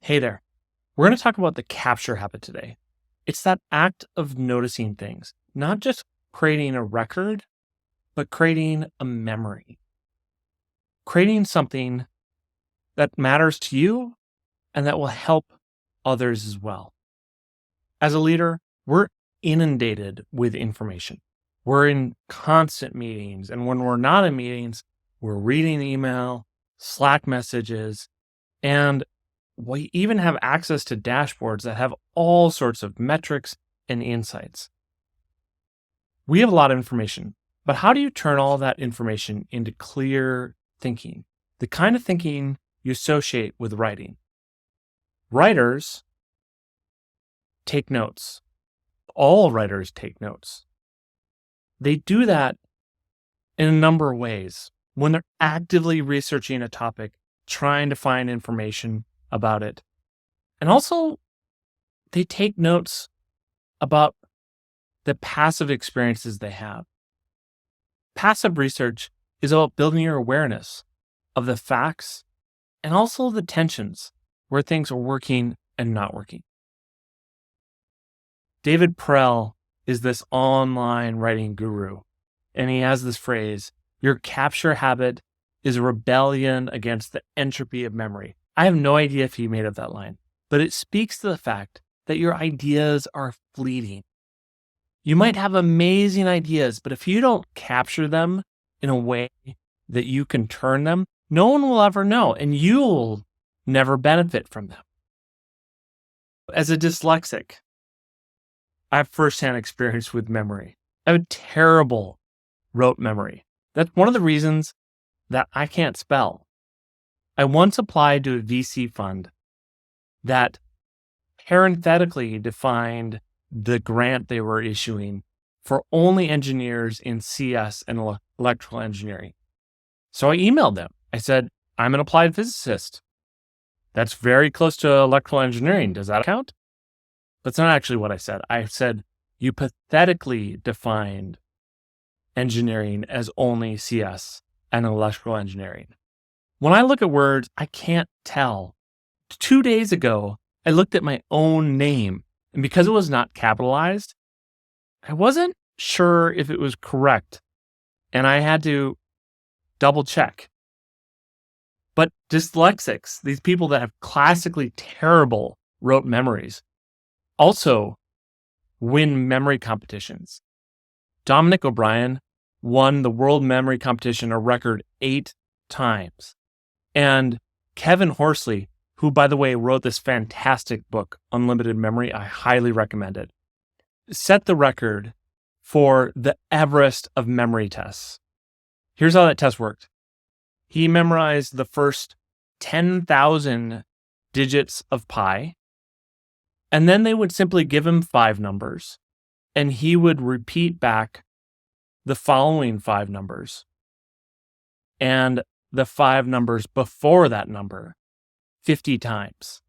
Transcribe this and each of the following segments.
Hey there. We're going to talk about the capture habit today. It's that act of noticing things, not just creating a record, but creating a memory, creating something that matters to you and that will help others as well. As a leader, we're inundated with information. We're in constant meetings. And when we're not in meetings, we're reading email, Slack messages, and we even have access to dashboards that have all sorts of metrics and insights. We have a lot of information, but how do you turn all that information into clear thinking? The kind of thinking you associate with writing. Writers take notes. All writers take notes. They do that in a number of ways. When they're actively researching a topic, trying to find information about it. And also, they take notes about the passive experiences they have. Passive research is about building your awareness of the facts and also the tensions where things are working and not working. David Perell is this online writing guru, and he has this phrase, your capture habit is a rebellion against the entropy of memory. I have no idea if he made up that line, but it speaks to the fact that your ideas are fleeting. You might have amazing ideas, but if you don't capture them in a way that you can turn them, no one will ever know, and you'll never benefit from them. As a dyslexic, I have firsthand experience with memory. I have a terrible rote memory. That's one of the reasons that I can't spell. I once applied to a VC fund that parenthetically defined the grant they were issuing for only engineers in CS and electrical engineering. So I emailed them. I said, I'm an applied physicist. That's very close to electrical engineering. Does that count? That's not actually what I said. I said, you pathetically defined engineering as only CS and electrical engineering. When I look at words, I can't tell. 2 days ago, I looked at my own name, and because it was not capitalized, I wasn't sure if it was correct, and I had to double check. But dyslexics, these people that have classically terrible rote memories, also win memory competitions. Dominic O'Brien won the world memory competition a record 8 times. And Kevin Horsley, who, by the way, wrote this fantastic book, Unlimited Memory, I highly recommend it, set the record for the Everest of memory tests. Here's how that test worked. He memorized the first 10,000 digits of pi, and then they would simply give him 5 numbers, and he would repeat back the following 5 numbers and the 5 numbers before that number 50 times.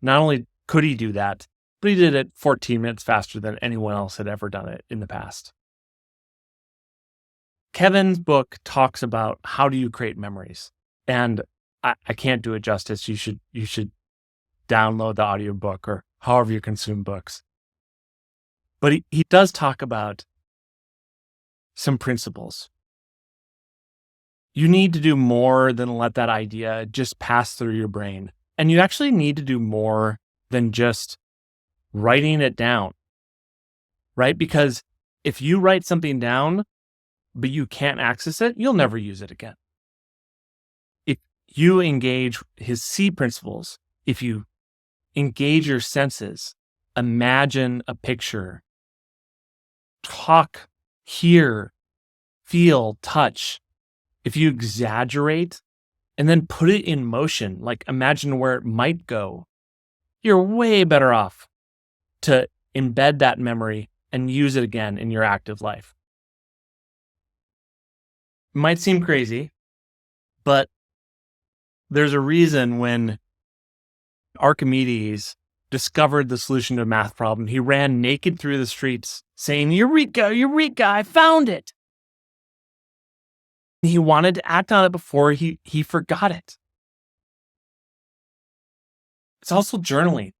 Not only could he do that, but he did it 14 minutes faster than anyone else had ever done it in the past. Kevin's book talks about how do you create memories, and I can't do it justice. You should download the audiobook or however you consume books. But he does talk about some principles. You need to do more than let that idea just pass through your brain. And you actually need to do more than just writing it down, right? Because if you write something down, but you can't access it, you'll never use it again. If you engage his C principles, if you engage your senses, imagine a picture, talk, hear, feel, touch, if you exaggerate and then put it in motion, like imagine where it might go, you're way better off to embed that memory and use it again in your active life. It might seem crazy, but there's a reason when Archimedes discovered the solution to a math problem, he ran naked through the streets saying, Eureka, Eureka, I found it. He wanted to act on it before he forgot it. It's also journaling.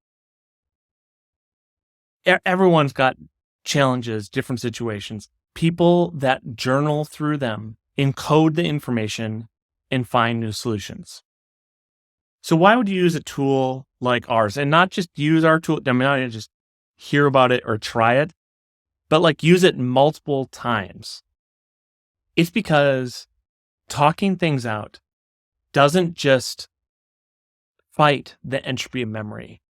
Everyone's got challenges, different situations. People that journal through them encode the information and find new solutions. So why would you use a tool like ours and not just use our tool? I mean, not just hear about it or try it, but like use it multiple times. It's because talking things out doesn't just fight the entropy of memory.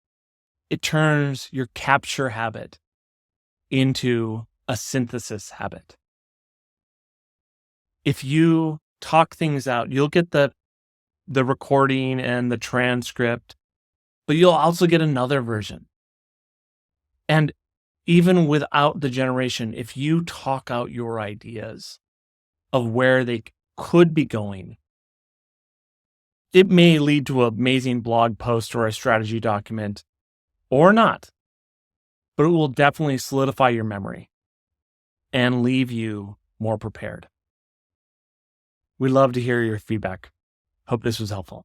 It turns your capture habit into a synthesis habit. If you talk things out, you'll get the recording and the transcript, but you'll also get another version. And even without the generation, if you talk out your ideas of where they could be going, it may lead to an amazing blog post or a strategy document or not, but it will definitely solidify your memory and leave you more prepared. We'd love to hear your feedback. Hope this was helpful.